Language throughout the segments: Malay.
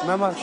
Mama,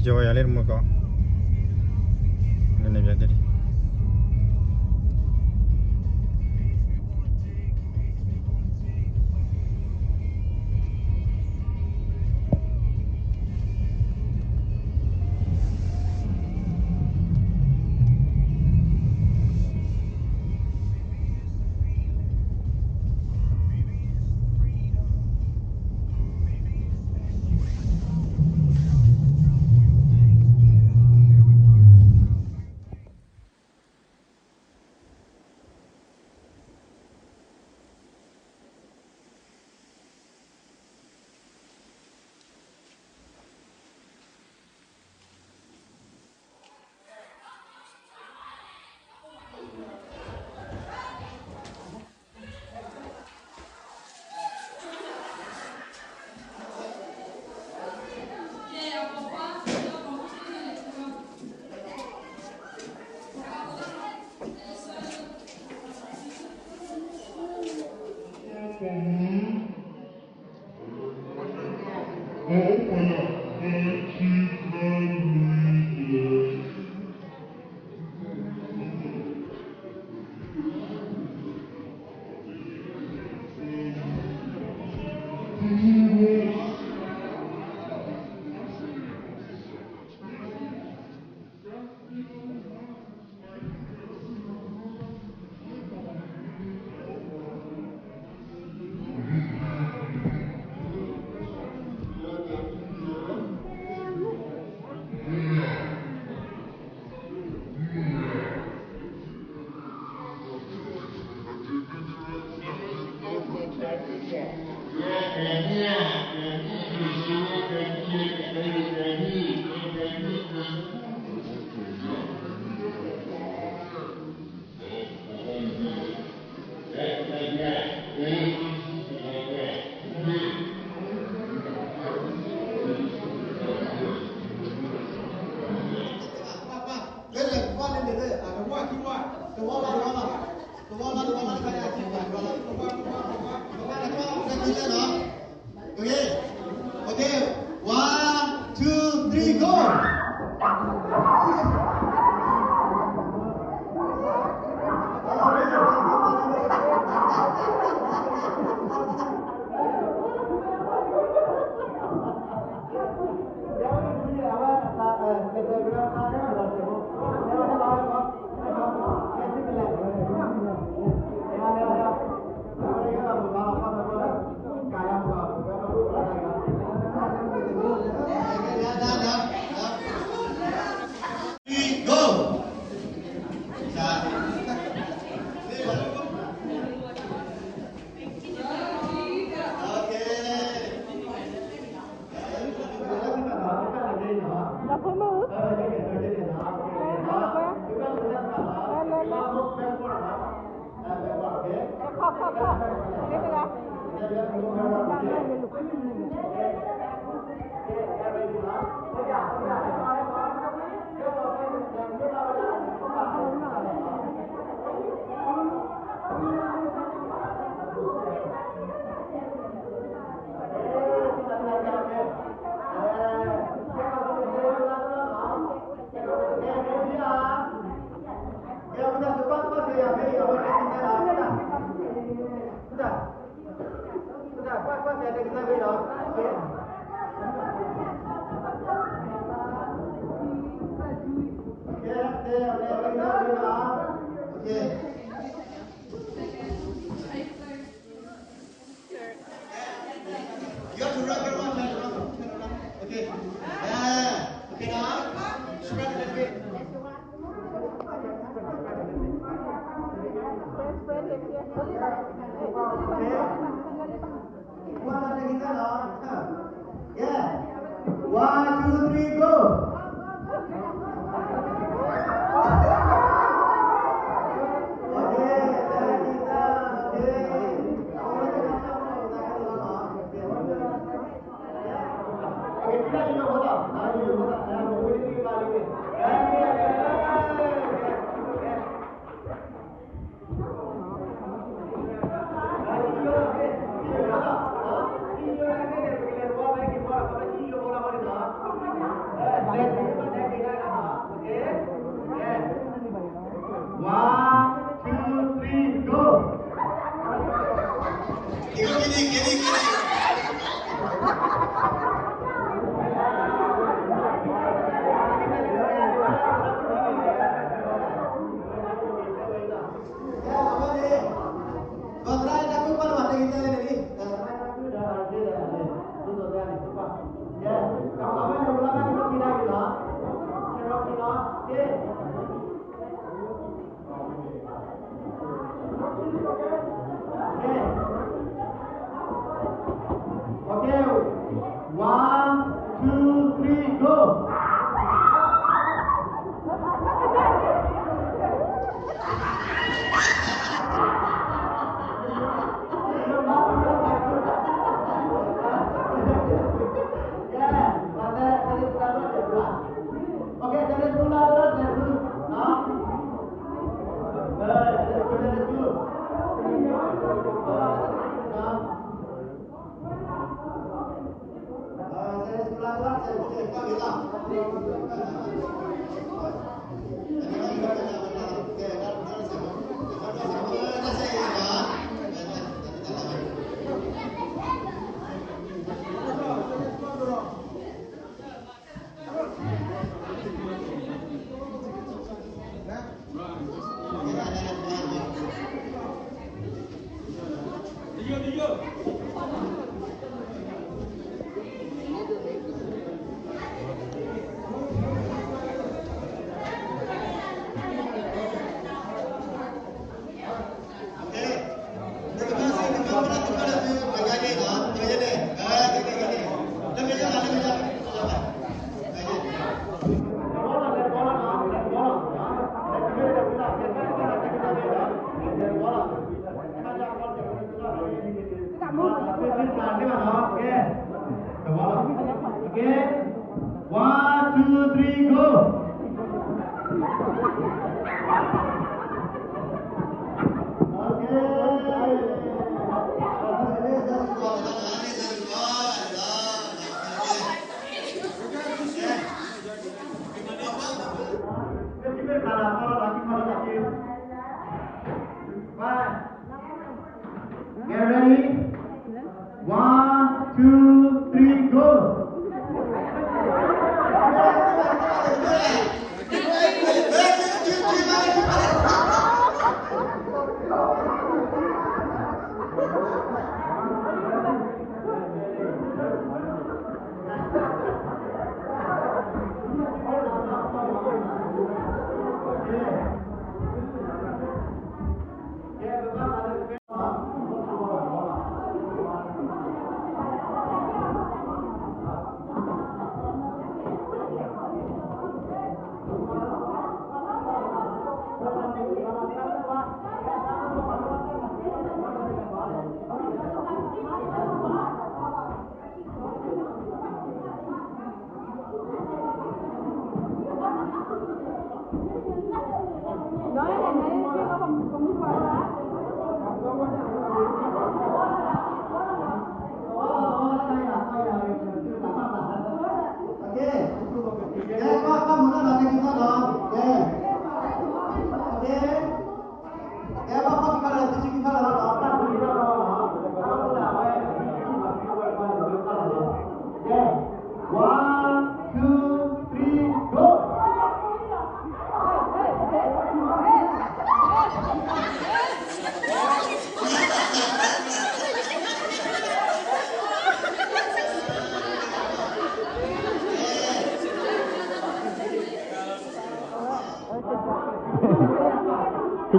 hijau yang lain muka. Ini biar jadi.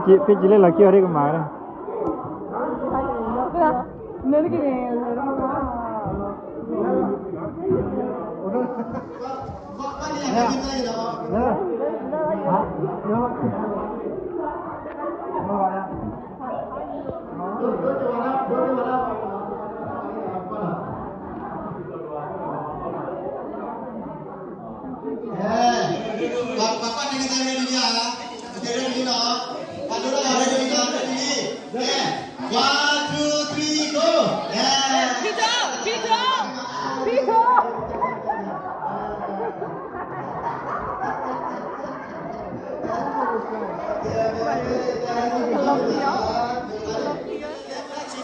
Pijile lagi hari kemarin. Bapak dengan saya ini dia, jadi ini loh. Padahal ada di dalam ini. One, two, three, go. Peter.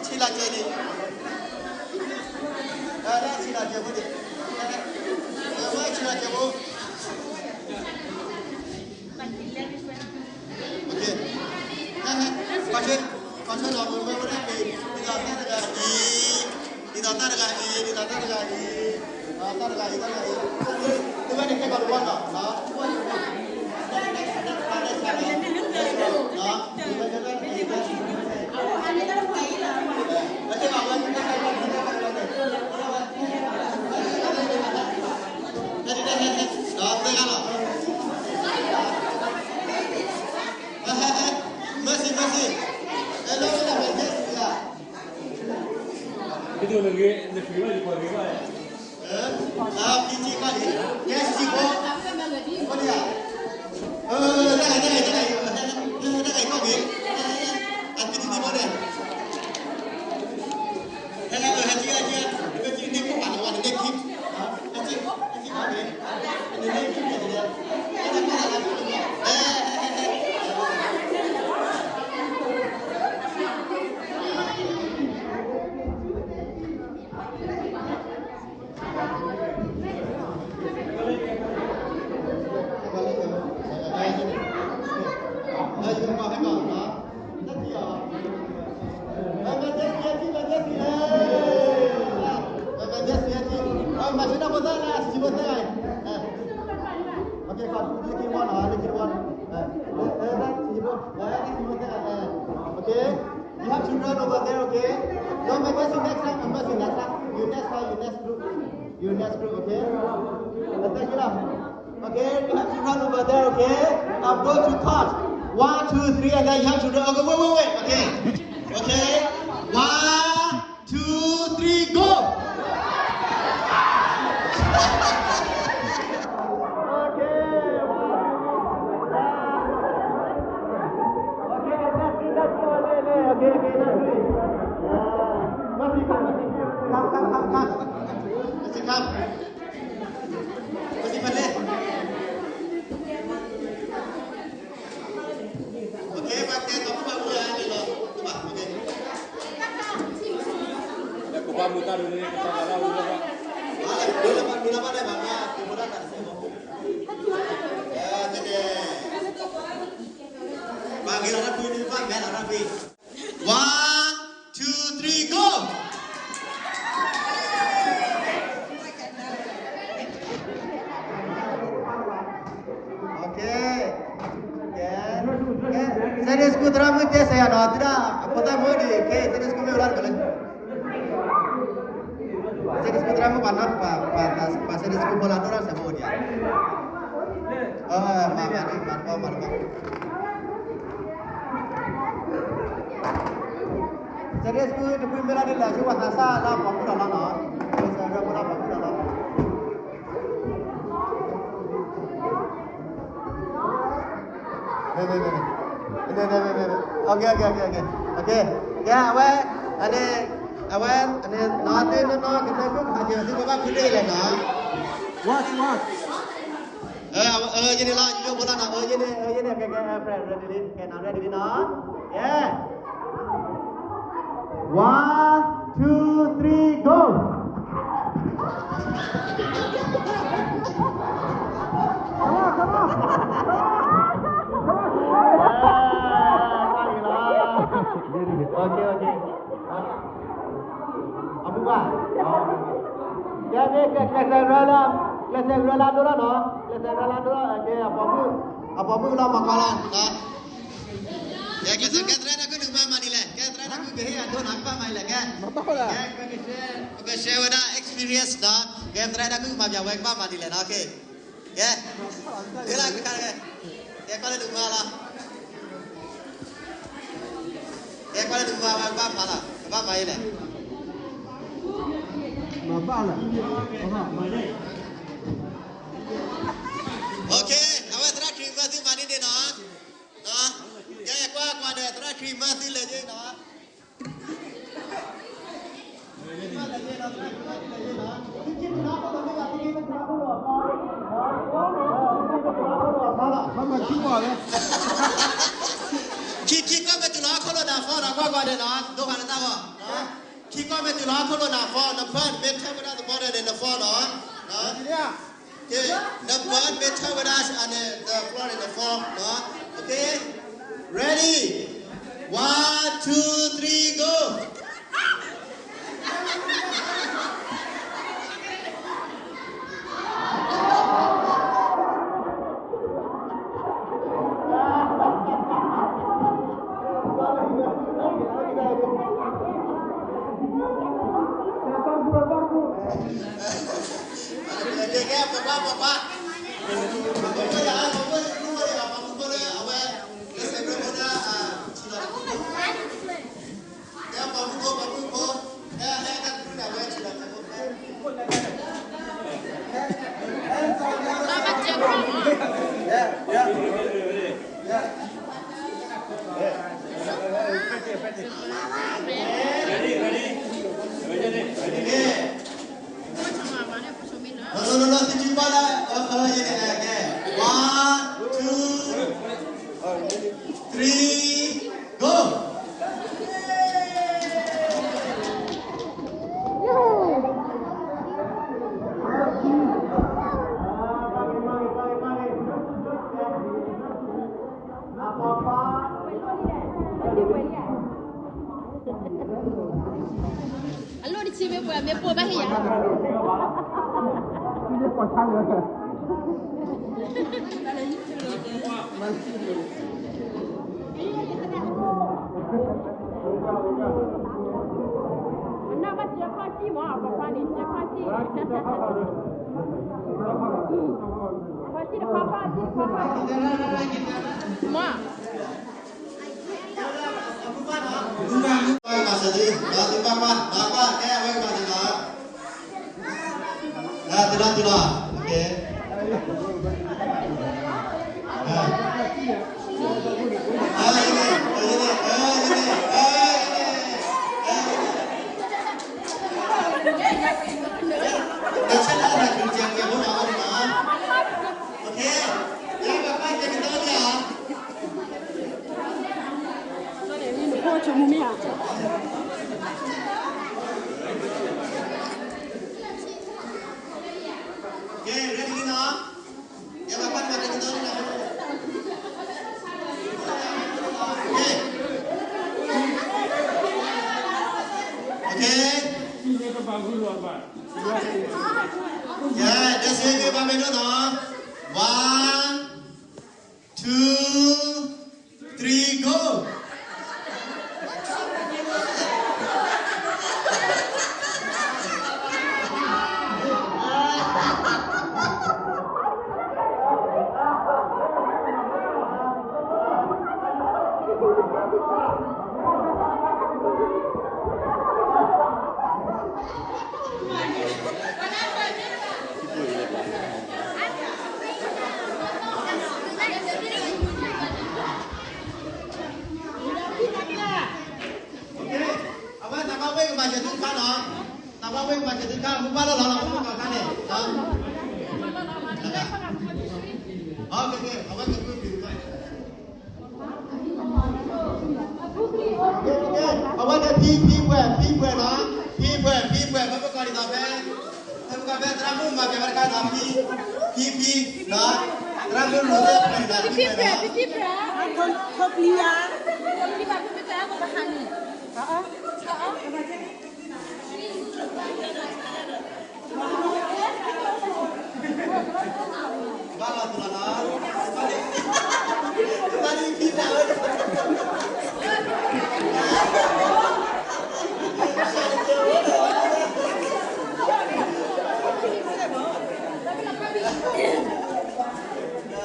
Sila jadi. Ada sila jadi. Apa sila jadi? Okay. Con nó mới mới đang bị đi đào ta là gì đi đào ta là gì đi đào ta là gì ta là gì từ bên này cái con quan đó đó Itu lagi the film di Korea ya. Pinci kali. Ya sisi ko. Ko dia. Đây có gì? Anh pinci di mana? Haji. Ini ko bạn orang ini kim. Haji mana? Ini kim dia. Ada mana? You have children over there, okay? No, my best next time, you next group, okay? Okay, you have children over there, okay? I'm going to count 1, 2, 3, and then you have children. Okay, wait, okay? Okay, 1, 2, 3, go! Masih balik. Oke, pakai kamu baru ya ini loh. Coba, oke. Ya kupa muta dulu ni kita kalau dulu Pak. Bila mana bang? Kemudian tak saya mau. Ya, jadi. Panggil orang tuh ini Pak, biar orang tuh. 1, 2, 3, go! Saya isku terang itu saya nak tidak apa mau di, saya isku meular kalau. Saya isku terang panat pas saya isku bola orang saya mau dia. Marco. Saya isku depuis meular di lah, cuma nasa lah pamu dah lah no. Saya bola pamu dah lah. Okay. Ya, awak ane nanti no kita pun hanya si bapa kuda le no. What? Jadi lah juga bola nak. Jadi kayak friend ready, kayak nak ready no. Yeah. 1, 2, 3, go. Come on. Okay. Abu Ba. Ya ni kelas rela dulu no. Okay, apa mu lah makalan no. Ya kelas aku nak mandi le. Kelas aku behi ada nak mai le kan. Betul lah. Okay, share with experience no. Kelas aku macam wek pa mandi le no. Okay. Ya. Ila kita ke. Ya kalau nak malah. Ya kalau nak malah. Apa mai le. Okay, awak terima kasih mani deh no. Ya kuat deh terima kasih le je no. Khi có mấy tụi nó không là phò nó qua đây nó đâu phải là tao à khi có mấy tụi nó không là phò nó phò bên theo cái đó tụi nó đây nó phò nó nó phò bên theo cái đó anh the floor in the phò nó okay ready 1 2 3 go แก้ป๊าป๊าLalu si jumpa dah kalau ini lagi. 1 2 3 go. Allora dicevi poi a me può bene ya. Ini pocang ya. Mana macam apa sih mau apa pani apa sih? Apa sih apa sih apa? Mau. Masa ni, dah tiba apa? Kayak apa masa dah? Dah tidak, okey. Yeah, that's it. Kita ambil dulu. 1 2 3 go.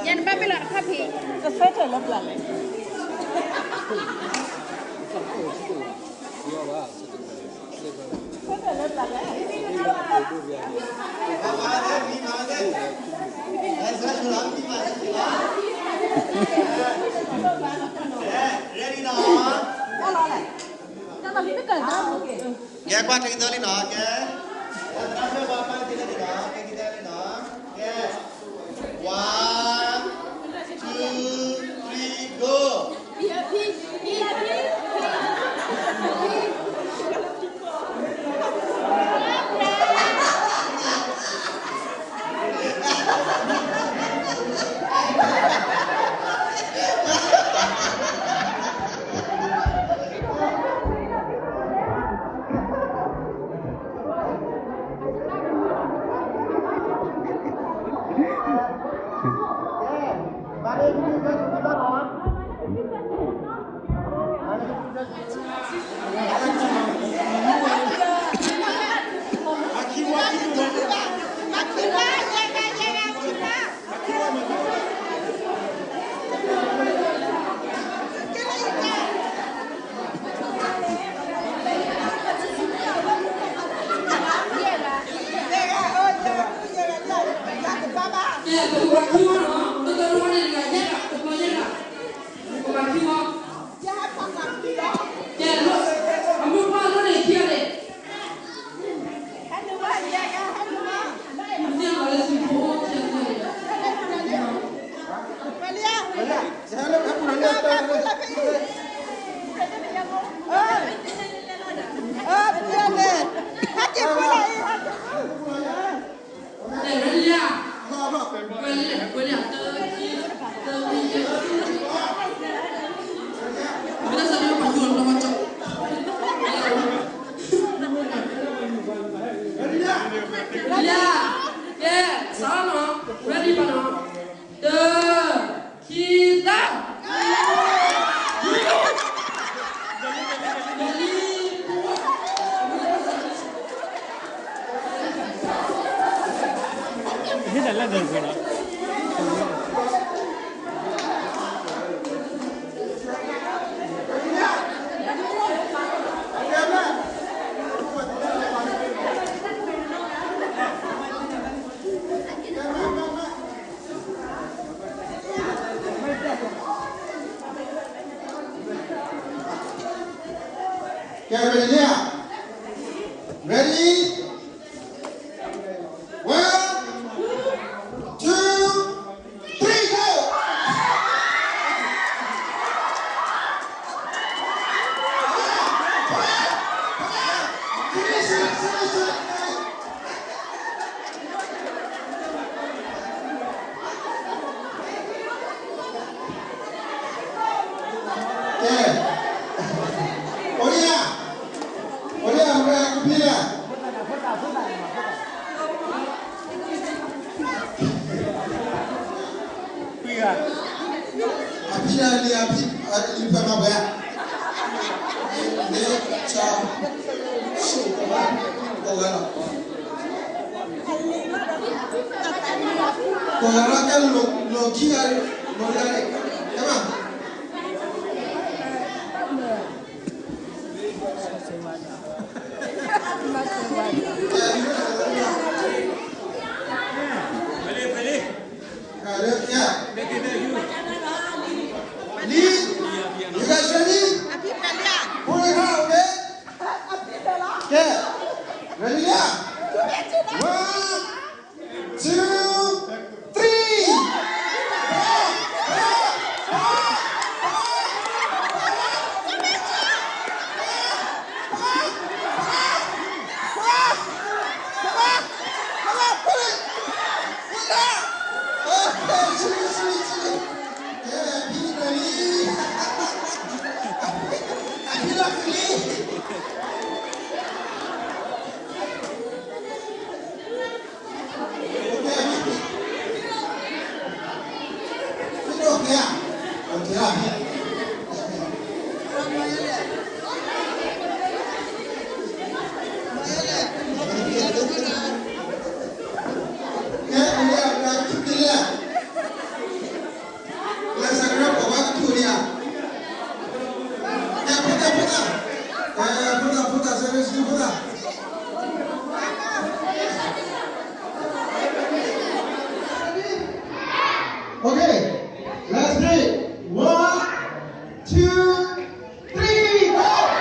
Yan ba bila kapi? Sesuatu lebih lah. Ya, kuat kita ni nak, ya. Terasa bapa kita ni nak, kita ni nak, ya. 1 2 3 go. Iya pi, iya pi. Thế là được rồi đó. Get ready now. Ready? 1, 2, 3, go! Finish it. Yeah. You guys ready? Pull it out, okay? Yeah. Ready now? 1, 2, 3. Okay, let's do it. 1, 2, 3, go!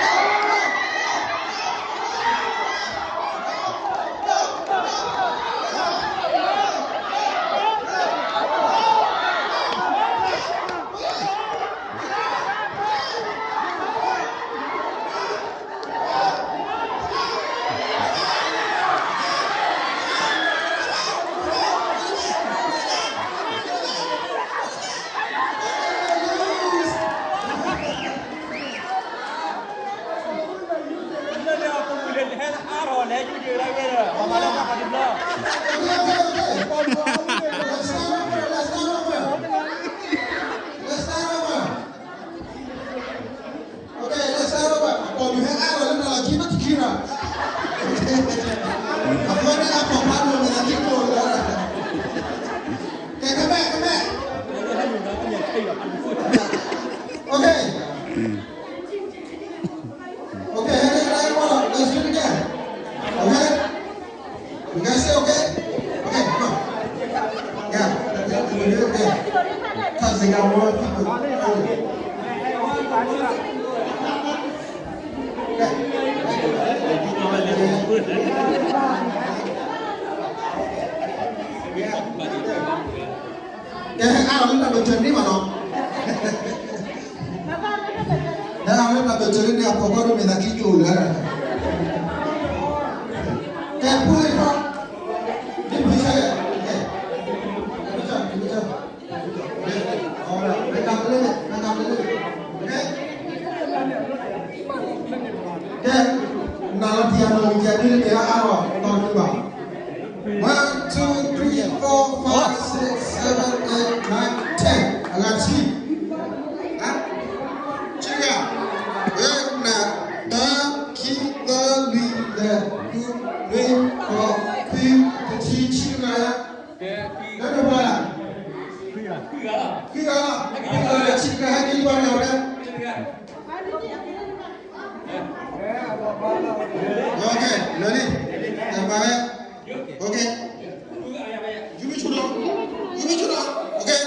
Ready? Baik. Okay. Jumi chudo. Okay.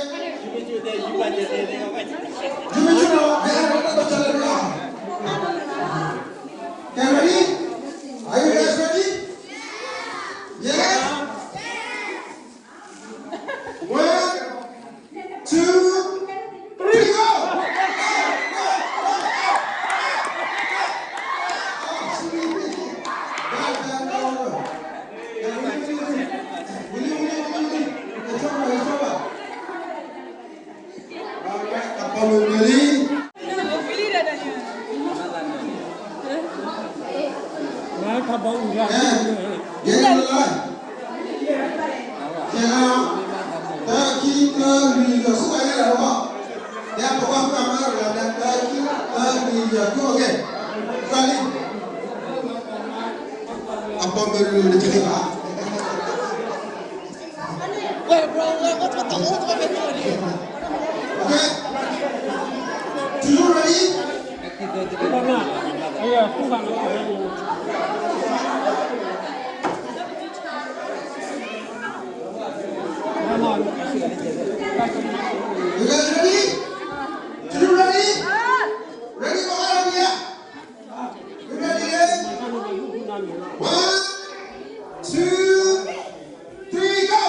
Jumi chudo. Okay, ready? Are you guys ready? Yes. 1, 2, 3, go! Nói thà bông ra. Wait, bro, what the Okay. Do you ready? Không à? Bây giờ không bằng nó. You guys ready? Are you ready? Ready for all of you? You ready? 1, 2, 3, go!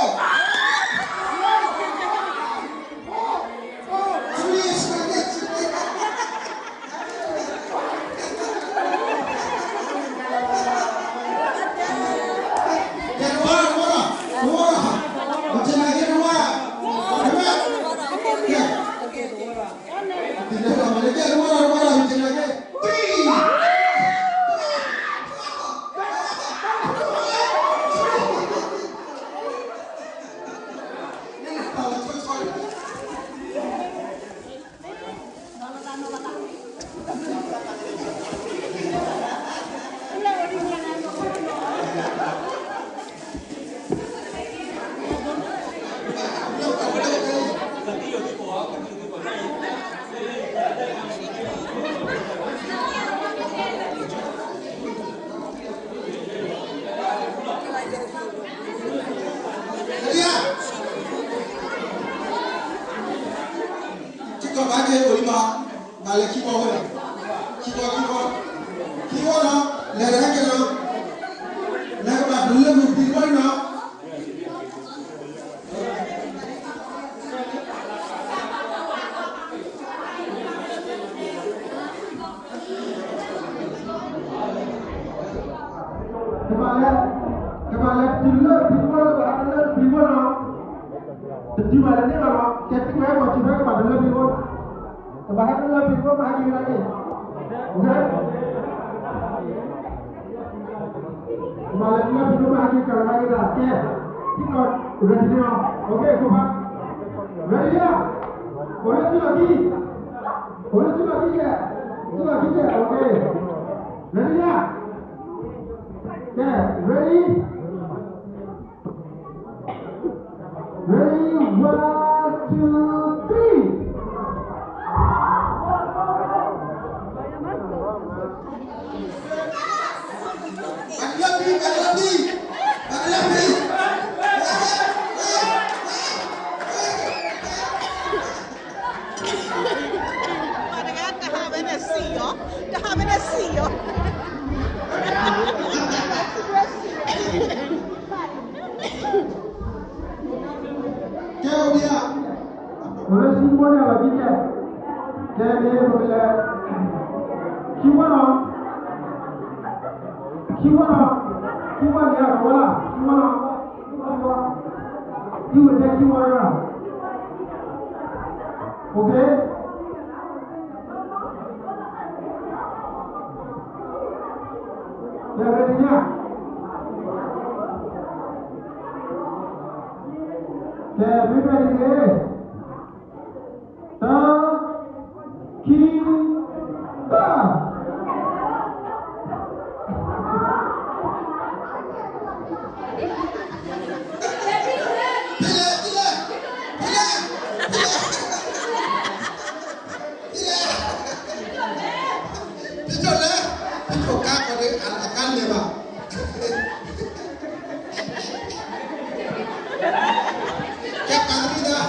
Kep kan tidak.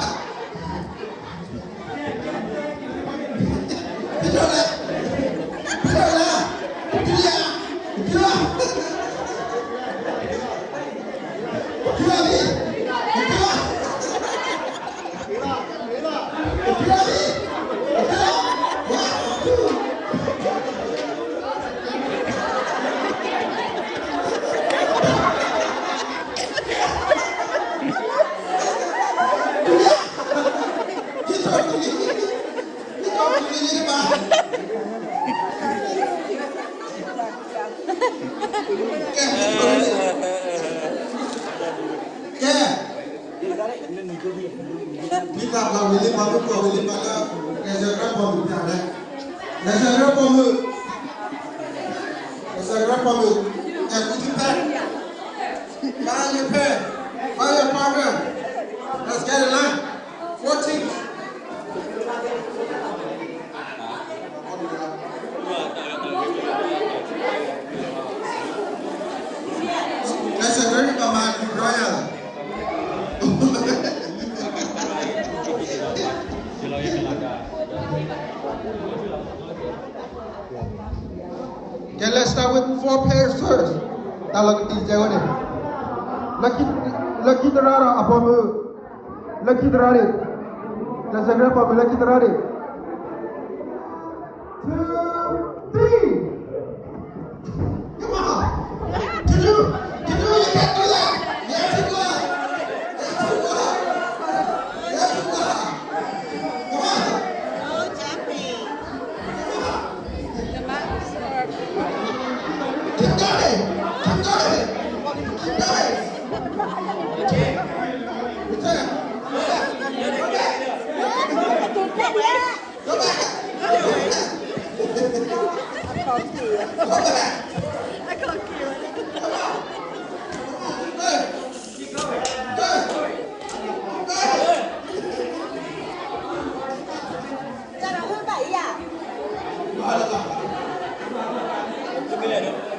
Betul lah. Betul lah. Dia. Dia. Dia ni. Dia. Dia ni. Kita kalau willing baru kau willing pada kerja pom kita ada. Kerja pom, yang kucingkan. Fire partner. Let's get it line. 14. That's a very command royal. Okay, let's start with 4 pairs first. Now look at these Johnny. Lucky Terara apa mu? Lucky Terari. Let's agree apa Lucky Terari. 2, 3. Come on. Can you can't do that. You have to go. Come on. Oh, jumping. The back is Keep going. Return. Go back. I can't feel it. Ra nào hơn 7 à?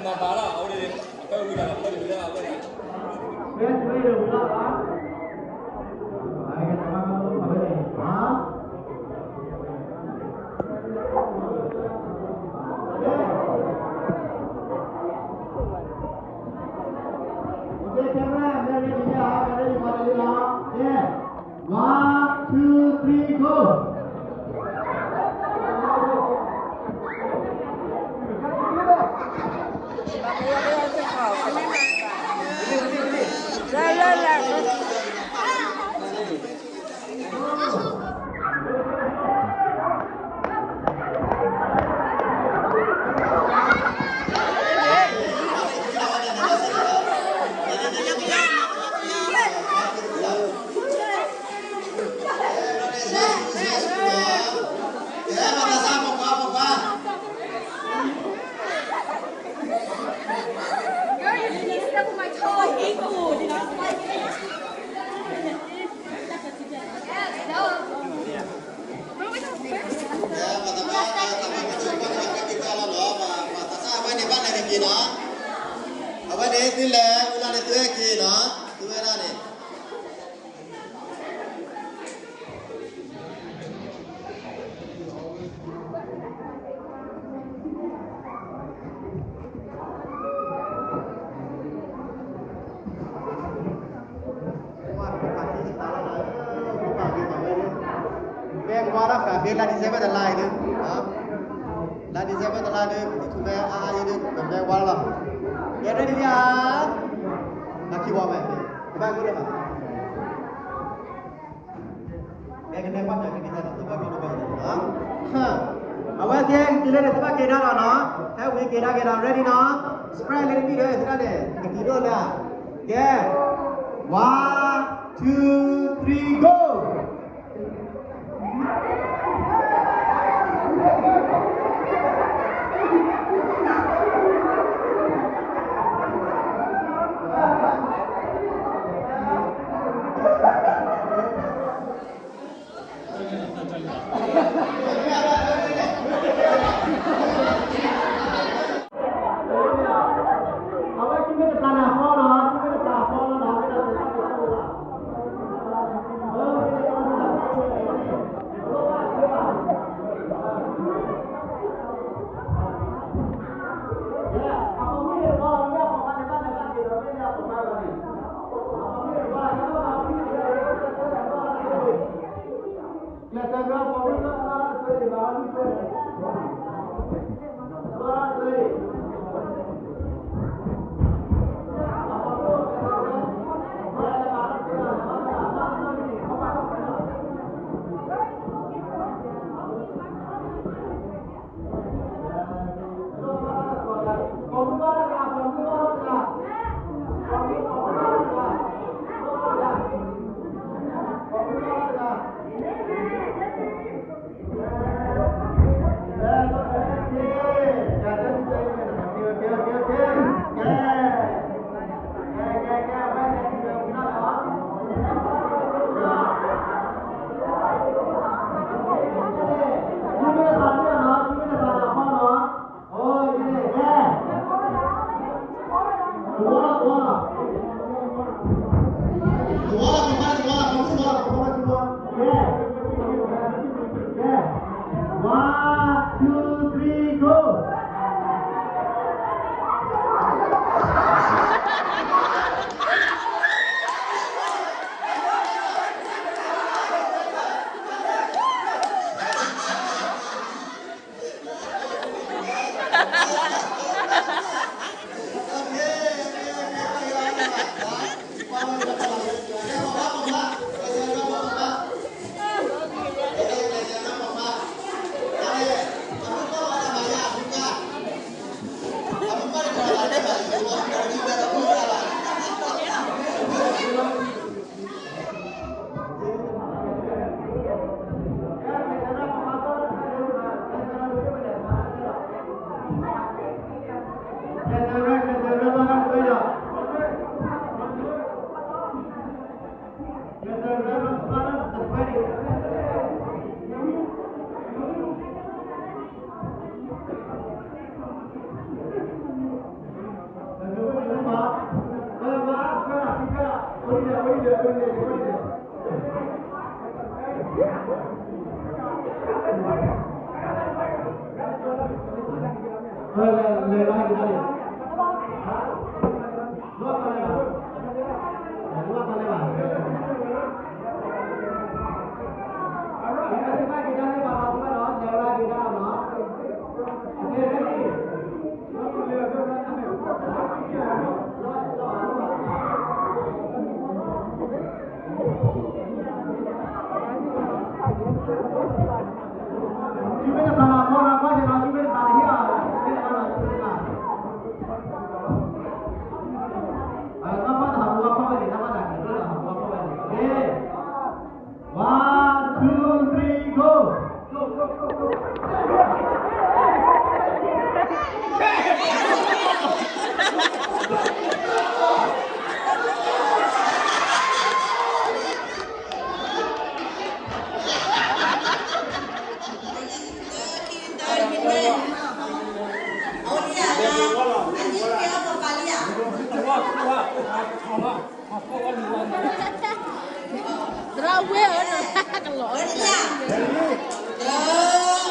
mà phá là áo đi cái người là cái người là cái này Okay, camera, ready to go. Ready for the law. Yeah. 1, 2, 3, go. Là đi xe với tận lại được, là đi xe với tận lại được, chúng ta ai đi được, cầm tay qua là, get ready đi à, là khi vào mày, các bạn cứ được mà, cái này bắt được cái này là các bạn biết đó, à vậy thì chỉ lên để các bạn kê ra nó, theo cái kê ra ready nó, spray lên đi rồi, thế này, cái gì đó là, yeah, 1, 2, 3, go.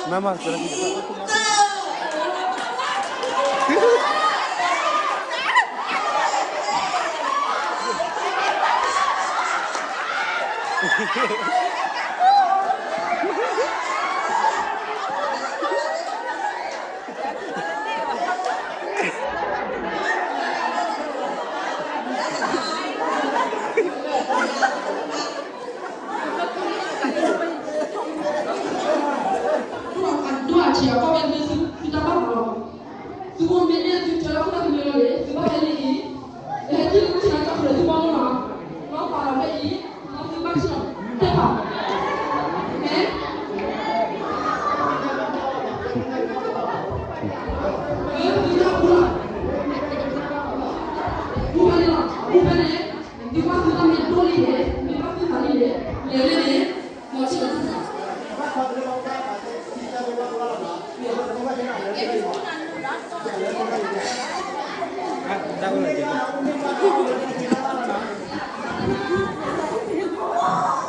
Mama,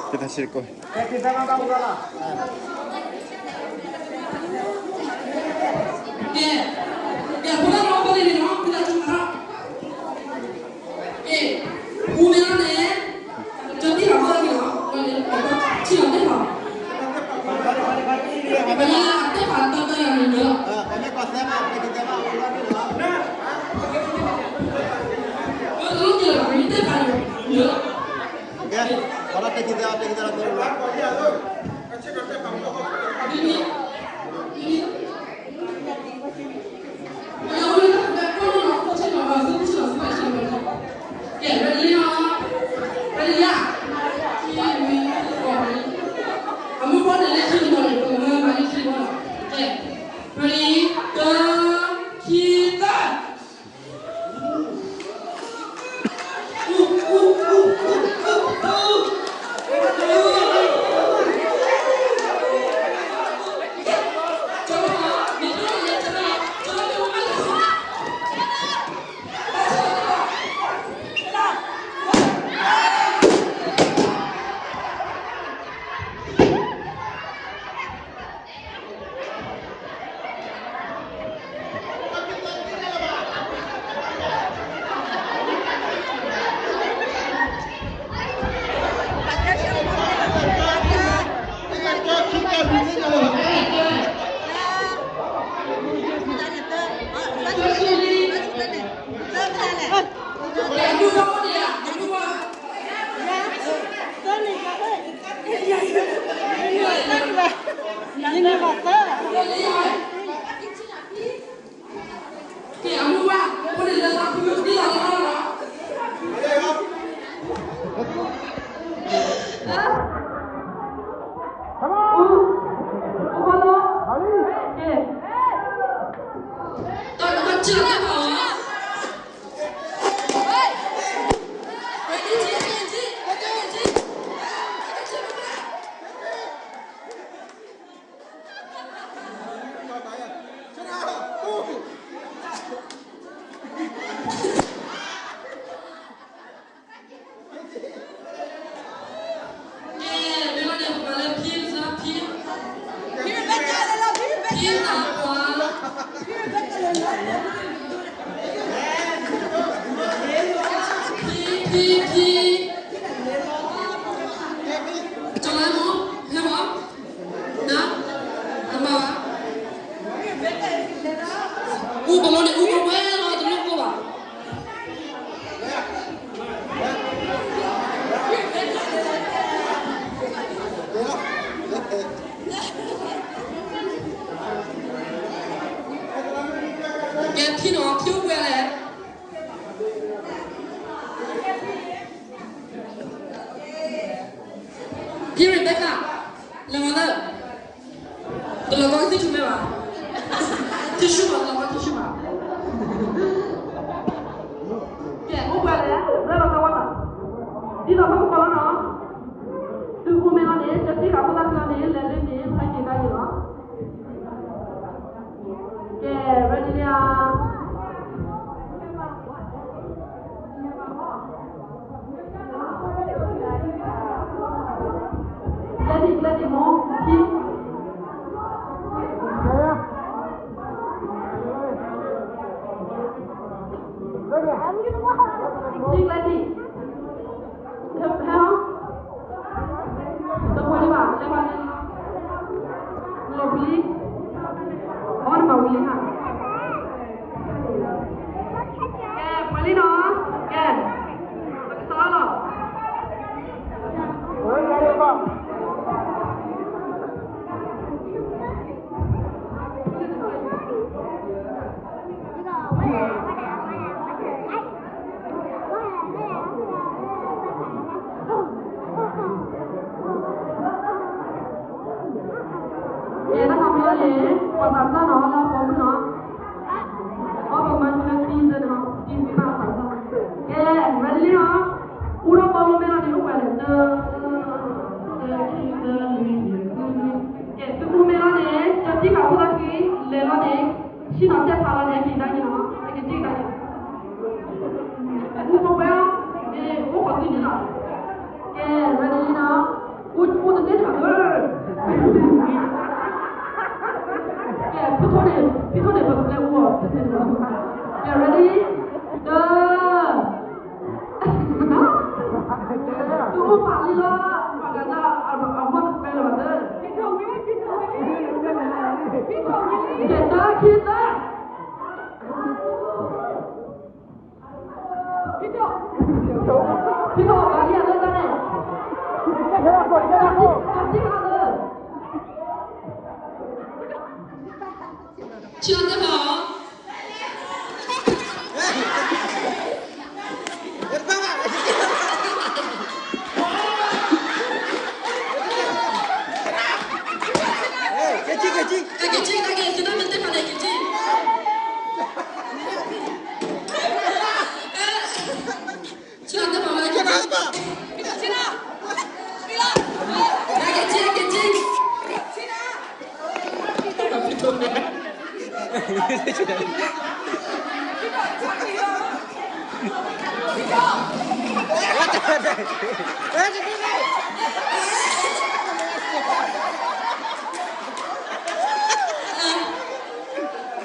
kita sirko. Ini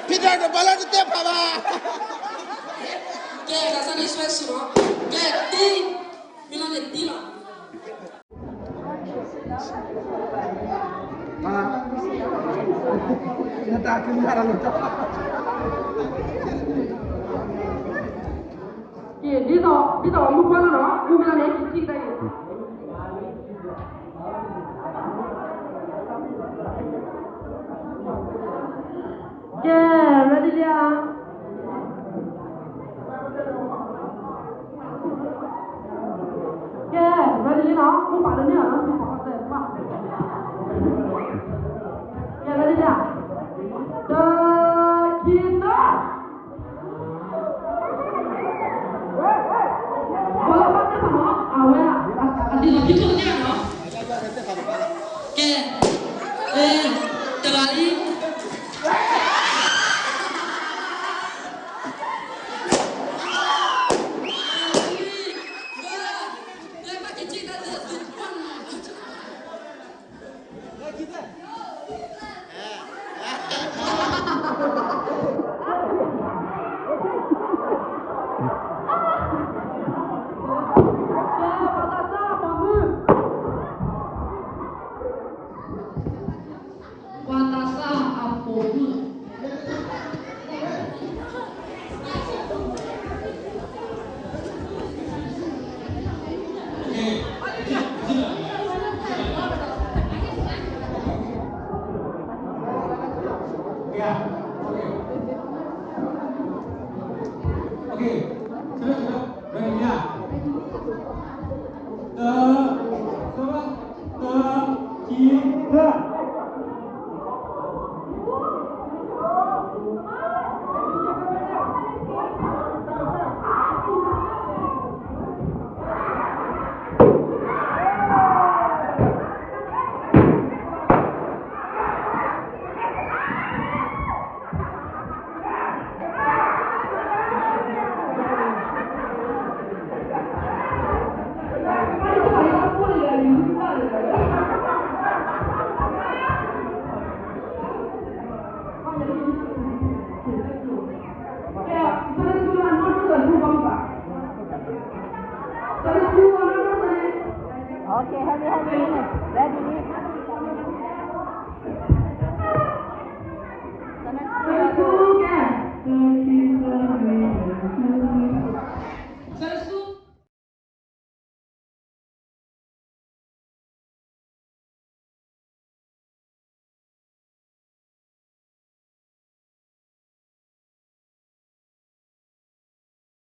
Peter the ball to tap haba. Che la satisfazione. Che ti mi non è di là. Kita tak kenal lalu. Kì 你找我们关了了，我们来联系记得。耶，ready 了。耶，ready 了，我把人家让你好好在吧。耶，ready 了。Okay.